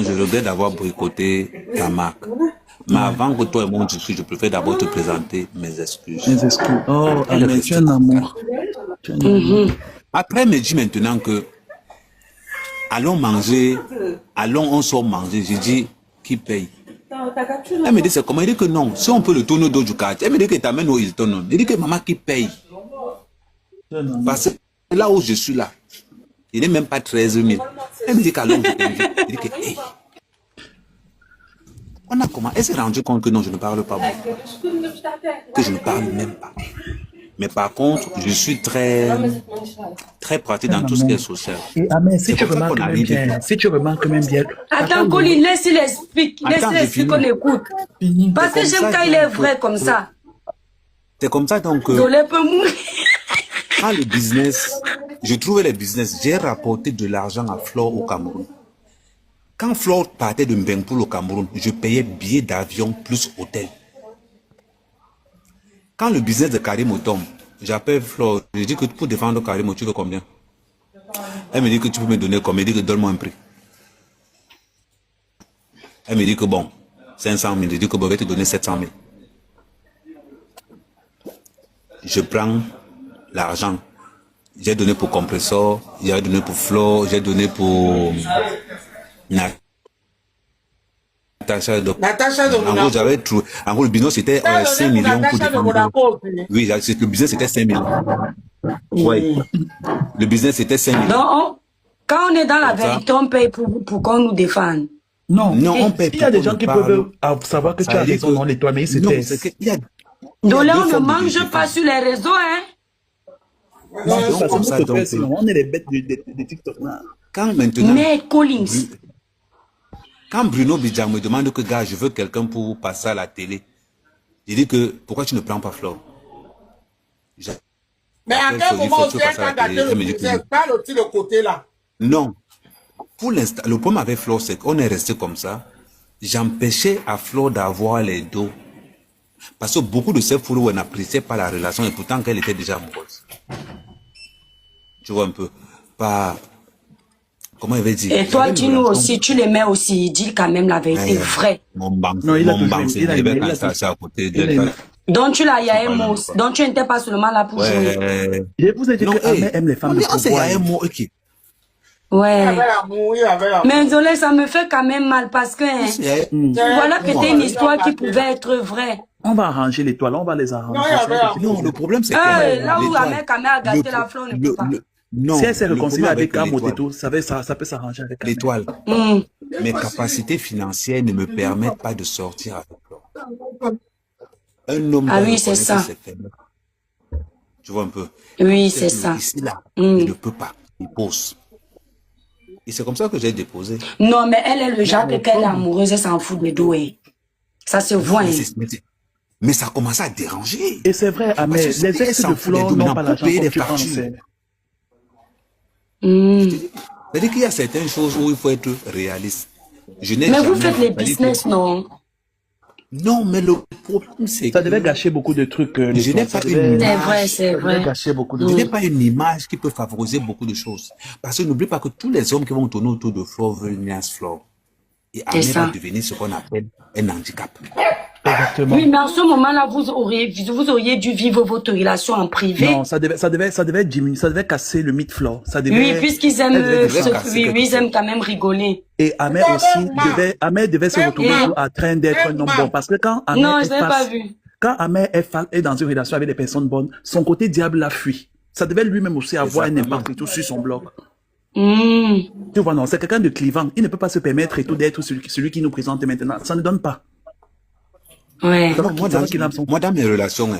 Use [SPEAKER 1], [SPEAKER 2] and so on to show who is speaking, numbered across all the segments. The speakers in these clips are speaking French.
[SPEAKER 1] je regrette d'avoir boycotté ta marque. Mais avant que toi et moi on discute, je préfère d'abord te présenter mes excuses.
[SPEAKER 2] Les excuses. Oh,
[SPEAKER 1] Elle
[SPEAKER 2] mais tu es un amour. Tu es un amour.
[SPEAKER 1] Après, elle me dit maintenant que allons manger, allons, on sort manger. Je dis, qui paye? Elle me dit, c'est comment? Elle dit que non, si on peut le tourner d'autre du quartier. Elle me dit que t'amènes au Hilton. Elle dit que maman qui paye. Parce que là où je suis là, il n'est même pas 13 000. Elle me dit qu'allons, je t'invite. Elle dit que, hey. On a comment? Elle s'est rendue compte que non, je ne parle pas beaucoup. Que je ne parle même pas. Mais par contre, je suis très pratique dans tout ce qui est social.
[SPEAKER 2] Et Amé, si tu remarques même bien,
[SPEAKER 3] Attends, Colin, laisse-le expliquer. Laisse-le expliquer qu'on écoute. Parce que j'aime quand il est vrai comme ça.
[SPEAKER 1] C'est comme ça donc.
[SPEAKER 3] Dolé peut mourir.
[SPEAKER 1] Quand le business, je trouvais les business, j'ai rapporté de l'argent à Flore au Cameroun. Quand Flore partait de Mbengpoul au Cameroun, je payais billets d'avion plus hôtel. Quand le business de Karimo tombe, j'appelle Flore, je dis que pour défendre Karimo, tu veux combien? Elle me dit que tu peux me donner combien? Elle dit que donne-moi un prix. Elle me dit que bon, 500 000. Je dis que bon, je vais te donner 700 000. Je prends l'argent. J'ai donné pour compresseur, j'ai donné pour Flore, j'ai donné pour Natacha. En gros, j'avais trouvé. En gros, le business c'était 5 millions pour défendre. Oui, le business c'était 5 millions. Oui. Le business c'était 5 millions.
[SPEAKER 3] Non, quand on est dans la vérité, on paye pour qu'on nous défende.
[SPEAKER 2] Non,
[SPEAKER 1] on paye.
[SPEAKER 2] Il y a des gens qui peuvent savoir que tu as raison, non, les toi, mais ils se taisent.
[SPEAKER 3] Donc là, on ne mange pas sur les réseaux, hein.
[SPEAKER 2] Non, on est les bêtes de TikTok.
[SPEAKER 1] Quand maintenant.
[SPEAKER 3] Mais Collins.
[SPEAKER 1] Quand Bruno Bidjan me demande que, gars, je veux quelqu'un pour passer à la télé, je dis que, pourquoi tu ne prends pas Flore?
[SPEAKER 4] Mais à quel moment tu as candidaté le business, pas le côté là?
[SPEAKER 1] Non. Pour l'instant, le problème avec Flore, c'est qu'on est resté comme ça. J'empêchais à Flore d'avoir les dos. Parce que beaucoup de ces followers n'appréciaient pas la relation et pourtant qu'elle était déjà amoureuse. Tu vois un peu. Pas... Comment il va dire?
[SPEAKER 3] Et toi, dis-nous aussi, tu les mets aussi, dis quand même la vérité vraie.
[SPEAKER 1] Mon banc, c'est à côté de...
[SPEAKER 3] Donc tu l'as Yaémo, donc tu n'étais pas seulement là pour jouer.
[SPEAKER 2] Je vous ai dit que Amé aime les femmes de pouvoir.
[SPEAKER 3] Ouais. Mais désolé, ça me fait quand même mal parce que voilà que c'était une histoire qui pouvait être vraie.
[SPEAKER 2] On va arranger les toiles, on va les arranger.
[SPEAKER 1] Non, le problème c'est que...
[SPEAKER 3] Là où Amé a gâté la fleur, on ne peut pas.
[SPEAKER 1] Non,
[SPEAKER 2] si elle s'est réconciliée avec Amo et tout, ça peut s'arranger avec
[SPEAKER 1] l'étoile. Mes capacités financières ne me permettent pas de sortir avec toi. Un homme
[SPEAKER 3] oui, c'est ça.
[SPEAKER 1] Tu vois un peu.
[SPEAKER 3] Oui, c'est ça.
[SPEAKER 1] Ici, là, il ne peut pas. Il pose. Et c'est comme ça que j'ai déposé.
[SPEAKER 3] Non, mais elle est le genre que quand elle est amoureuse, elle s'en fout de doué. Ça se voit.
[SPEAKER 1] Mais ça commence à déranger.
[SPEAKER 2] Et c'est vrai, Amé, les ex de Flore n'ont pas l'argent comme tu pensais.
[SPEAKER 1] C'est-à-dire qu'il y a certaines choses où il faut être réaliste.
[SPEAKER 3] Mais vous faites les business, non?
[SPEAKER 1] Non, mais le problème, c'est que...
[SPEAKER 2] Ça devait gâcher beaucoup de trucs.
[SPEAKER 1] Je n'ai pas une image.
[SPEAKER 3] C'est vrai.
[SPEAKER 1] Je n'ai pas une image qui peut favoriser beaucoup de choses. Parce que n'oublie pas que tous les hommes qui vont tourner autour de Flore veulent Nias Flore. Et Amé va devenir ce qu'on appelle un handicap.
[SPEAKER 2] Exactement.
[SPEAKER 3] Oui, mais en ce moment-là, vous auriez dû vivre votre relation en privé.
[SPEAKER 2] Non, ça devait diminuer, ça devait casser le mythe Flore.
[SPEAKER 3] Oui, puisqu'ils aiment, ils aiment quand même rigoler.
[SPEAKER 2] Et Amé aussi devait se retrouver en train d'être un homme bon. Parce que quand Amé quand Amé est dans une relation avec des personnes bonnes, son côté diable l'a fui. Ça devait lui-même aussi avoir un impact et tout sur son blog. Tu vois, non, c'est quelqu'un de clivant. Il ne peut pas se permettre et tout d'être celui qui nous présente maintenant. Ça ne donne pas.
[SPEAKER 3] Ouais.
[SPEAKER 1] Moi, dans mes relations,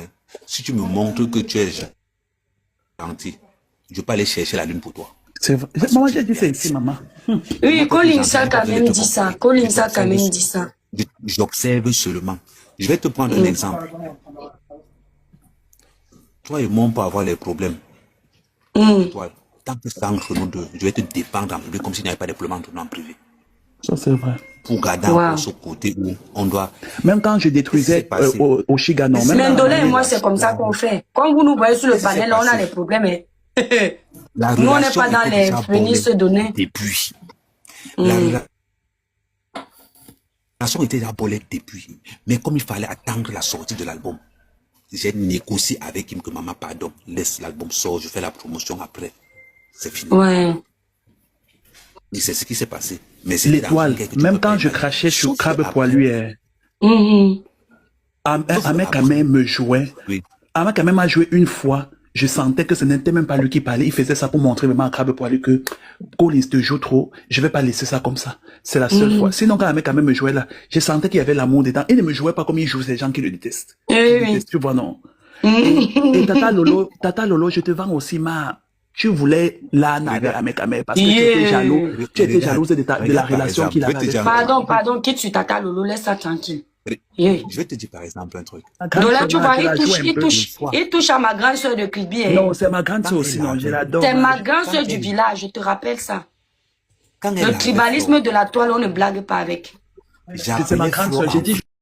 [SPEAKER 1] si tu me montres que tu es gentil, je peux aller chercher la lune pour toi.
[SPEAKER 2] C'est vrai. Maman, j'ai dit ça ici, maman.
[SPEAKER 3] Oui, Colin a quand même dit ça. Colin a quand même dit ça.
[SPEAKER 1] J'observe seulement. Je vais te prendre un exemple. Toi et moi, on peut avoir les problèmes. Toi, tant que c'est entre nous deux, je vais te défendre en public comme s'il n'y avait pas de problème entre nous en privé.
[SPEAKER 2] Ça, c'est vrai.
[SPEAKER 1] Pour garder ce côté où on doit...
[SPEAKER 2] Même quand je détruisais au Chigano.
[SPEAKER 3] Mendolé et moi, c'est comme ça qu'on fait. Quand vous nous voyez sur le panel, on a les problèmes. Nous, on n'est pas dans les venir se donner.
[SPEAKER 1] Depuis. relation était abordée depuis. Mais comme il fallait attendre la sortie de l'album, j'ai négocié avec him que maman, pardon, laisse l'album sortir, je fais la promotion après. C'est fini.
[SPEAKER 3] Ouais.
[SPEAKER 1] Et c'est ce qui s'est passé. Mais
[SPEAKER 2] l'étoile, même quand je crachais sur Crabe Poilu, Ahmed quand même me jouait.
[SPEAKER 1] Oui.
[SPEAKER 2] Ahmed quand même a joué une fois. Je sentais que ce n'était même pas lui qui parlait. Il faisait ça pour montrer vraiment à Crabe Poilu que Collins te joue trop. Je vais pas laisser ça comme ça. C'est la seule fois. Sinon, quand Ahmed quand même me jouait là, je sentais qu'il y avait l'amour dedans. Il ne me jouait pas comme il joue ces gens qui le détestent. Tu vois, non. Et Tata Lolo, je te vends aussi tu voulais l'âne avec Ahmed parce que tu étais jaloux. Tu étais jalouse de la relation qu'il avait avec.
[SPEAKER 3] Pardon, quitte sur Tata Lolo, laisse ça tranquille.
[SPEAKER 1] Je vais te dire par exemple un truc.
[SPEAKER 3] Donc là, tu vois, il touche à ma grande soeur de Kribi.
[SPEAKER 2] Non, c'est ma grande soeur aussi, non, je l'adore.
[SPEAKER 3] C'est ma grande soeur du village, je te rappelle ça. Le tribalisme de la toile, on ne blague pas avec.
[SPEAKER 2] C'est ma grande soeur, j'ai dit